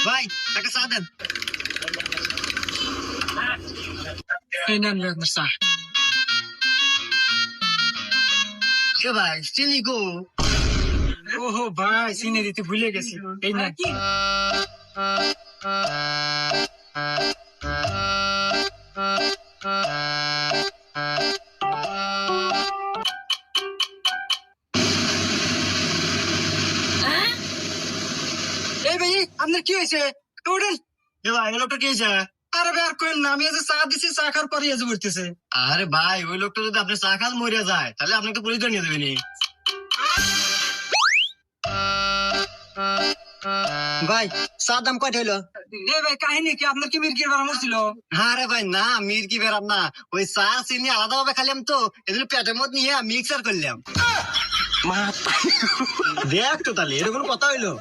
ভাই একটা চা দেন। এই নেন ভাই আপনার চা। এ ভাই চিনি গো। ওহো ভাই, চিনি দিতে ভুলে গেছি। এই নেন। এই ভাই, আপনার কি হয়েছে? উঠেন। এ ভাই ওই লোকটা কি হয়েছে? আরে ভাই আর কইন না, আমি আজ চা দিছি, চা খাওয়ার পরে আজ করতেছে। আরে ভাই ওই লোকটা যদি আপনি চা খান মরে যায় তাহলে আপনাকে পুলিশ ধরে নিয়ে দেবেনি। ভাই চার দাম কয়টা হইলো? এই ভাই কাহিনী কি? আপনার কি মির্গির বাড়া মরছিল? আরে ভাই না, মির কি বেরাম না, ওই চা চিনি আলাদা ভাবে খাইলাম তো এজন্য পেটের মধ্যে নিয়ে মিক্সার করলাম। দেখ তো তাহলে এরকম কথা হইলো।